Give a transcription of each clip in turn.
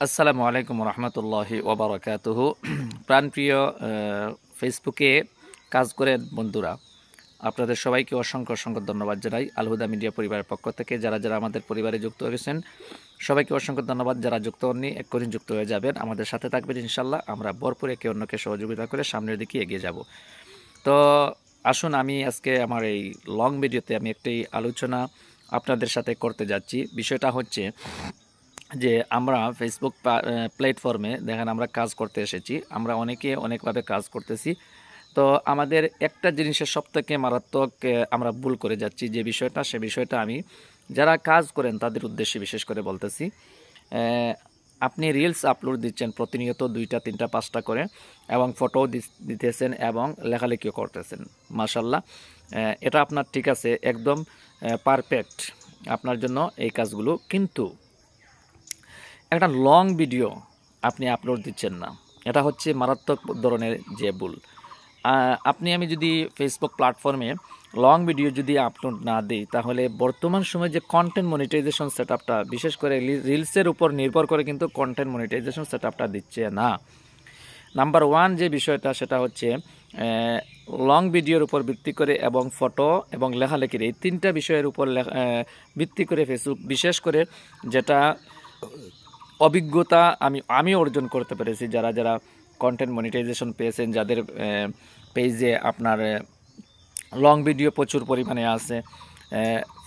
আসসালামু আলাইকুম রহমতুল্লাহি ওবরাকাতুহু। প্রাণপ্রিয় ফেসবুকে কাজ করেন বন্ধুরা, আপনাদের সবাইকে অসংখ্য অসংখ্য ধন্যবাদ জানাই আলহুদা মিডিয়া পরিবারের পক্ষ থেকে। যারা যারা আমাদের পরিবারে যুক্ত হয়েছেন সবাইকে অসংখ্য ধন্যবাদ। যারা যুক্ত হননি এক করে যুক্ত হয়ে যাবেন, আমাদের সাথে থাকবেন ইনশাল্লাহ। আমরা ভরপুর একে অন্যকে সহযোগিতা করে সামনের দিকে এগিয়ে যাব। তো আসুন, আমি আজকে আমার এই লং ভিডিওতে আমি একটি আলোচনা আপনাদের সাথে করতে যাচ্ছি। বিষয়টা হচ্ছে যে আমরা ফেসবুক প্ল্যাটফর্মে দেখেন আমরা কাজ করতে এসেছি, আমরা অনেকে অনেকভাবে কাজ করতেছি। তো আমাদের একটা জিনিসের সবথেকে মারাত্মক আমরা ভুল করে যাচ্ছি যে বিষয়টা, সে বিষয়টা আমি যারা কাজ করেন তাদের উদ্দেশ্যে বিশেষ করে বলতেছি। আপনি রিলস আপলোড দিচ্ছেন প্রতিনিয়ত 2টা 3টা 5টা করে, এবং ফটোও দিতেছেন এবং লেখালেখিও করতেছেন। মাশাল্লাহ, এটা আপনার ঠিক আছে, একদম পারফেক্ট আপনার জন্য এই কাজগুলো। কিন্তু একটা লং ভিডিও আপনি আপলোড দিচ্ছেন না, এটা হচ্ছে মারাত্মক ধরনের যে ভুল। আমি যদি ফেসবুক প্ল্যাটফর্মে লং ভিডিও যদি আপলোড না দিই, তাহলে বর্তমান সময়ে যে কন্টেন্ট মনিটাইজেশন সেটআপটা, বিশেষ করে রিলসের উপর নির্ভর করে কিন্তু কন্টেন্ট মনিটাইজেশন সেটআপটা দিচ্ছে না। নাম্বার 1 যে বিষয়টা, সেটা হচ্ছে লং ভিডিওর উপর ভিত্তি করে এবং ফটো এবং লেখালেখির এই 3টা বিষয়ের উপর ভিত্তি করে ফেসবুক বিশেষ করে যেটা অভিজ্ঞতা আমি অর্জন করতে পেরেছি, যারা যারা কন্টেন্ট মনিটাইজেশন পেয়েছেন, যাদের পেজে আপনার লং ভিডিও প্রচুর পরিমাণে আছে,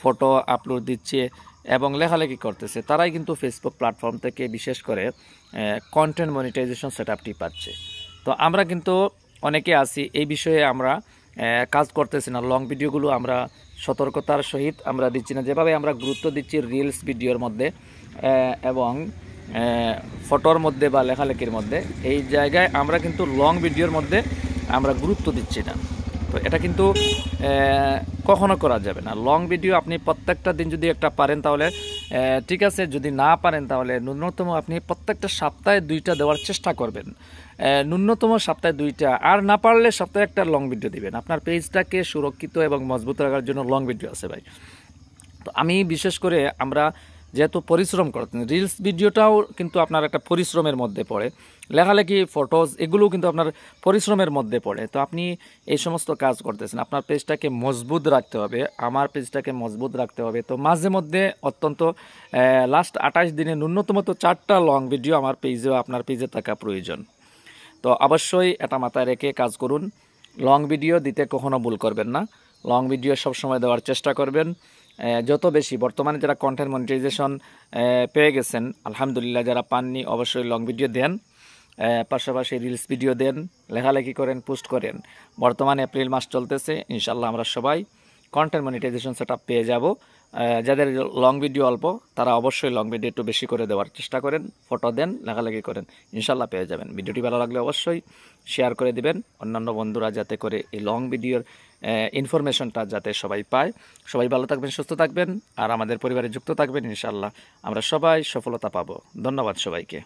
ফটো আপলোড দিচ্ছে এবং লেখালেখি করতেছে, তারাই কিন্তু ফেসবুক প্ল্যাটফর্ম থেকে বিশেষ করে কন্টেন্ট মনিটাইজেশন সেটআপটি পাচ্ছে। তো আমরা কিন্তু অনেকে আছি এই বিষয়ে আমরা কাজ করতেছি না। লং ভিডিওগুলো আমরা সতর্কতার সহিত আমরা দিচ্ছি না, যেভাবে আমরা গুরুত্ব দিচ্ছি রিলস ভিডিওর মধ্যে এবং ফটোর মধ্যে বা লেখালেখির মধ্যে, এই জায়গায় আমরা কিন্তু লং ভিডিওর মধ্যে আমরা গুরুত্ব দিচ্ছি না। তো এটা কিন্তু কখনো করা যাবে না। লং ভিডিও আপনি প্রত্যেকটা দিন যদি একটা পারেন তাহলে ঠিক আছে, যদি না পারেন তাহলে ন্যূনতম আপনি প্রত্যেকটা সপ্তাহে 2টা দেওয়ার চেষ্টা করবেন, ন্যূনতম সপ্তাহে 2টা, আর না পারলে সপ্তাহে একটা লং ভিডিও দিবেন। আপনার পেজটাকে সুরক্ষিত এবং মজবুত রাখার জন্য লং ভিডিও আছে ভাই। তো আমি বিশেষ করে আমরা যেহেতু পরিশ্রম করতেন, রিলস ভিডিওটাও কিন্তু আপনার একটা পরিশ্রমের মধ্যে পড়ে, লেখালেখি ফটোজ এগুলোও কিন্তু আপনার পরিশ্রমের মধ্যে পড়ে। তো আপনি এই সমস্ত কাজ করতেছেন, আপনার পেজটাকে মজবুত রাখতে হবে, আমার পেজটাকে মজবুত রাখতে হবে। তো মাঝে মধ্যে অত্যন্ত লাস্ট 28 দিনে ন্যূনতম তো 4টা লং ভিডিও আমার পেজেও আপনার পেজে থাকা প্রয়োজন। তো অবশ্যই এটা মাথায় রেখে কাজ করুন। লং ভিডিও দিতে কখনো ভুল করবেন না, লং ভিডিও সবসময় দেওয়ার চেষ্টা করবেন। যত বেশি বর্তমানে যারা কন্টেন্ট মনিটাইজেশন পেয়ে গেছেন আলহামদুলিল্লাহ, যারা পাননি অবশ্যই লং ভিডিও দেন, পাশাপাশি রিলস ভিডিও দেন, লেখালেখি করেন, পোস্ট করেন। বর্তমানে এপ্রিল মাস চলতেছে, ইনশাল্লাহ আমরা সবাই কন্টেন্ট মনিটাইজেশন সেটআপ পেয়ে যাব। যাদের লং ভিডিও অল্প তারা অবশ্যই লং ভিডিও একটু বেশি করে দেওয়ার চেষ্টা করেন, ফটো দেন, লেখালেখি করেন, ইনশাল্লাহ পেয়ে যাবেন। ভিডিওটি ভালো লাগলে অবশ্যই শেয়ার করে দিবেন অন্যান্য বন্ধুরা, যাতে করে এই লং ভিডিওর ইনফরমেশনটা যাতে সবাই পায়। সবাই ভালো থাকবেন, সুস্থ থাকবেন, আর আমাদের পরিবারে যুক্ত থাকবেন। ইনশাল্লাহ আমরা সবাই সফলতা পাবো। ধন্যবাদ সবাইকে।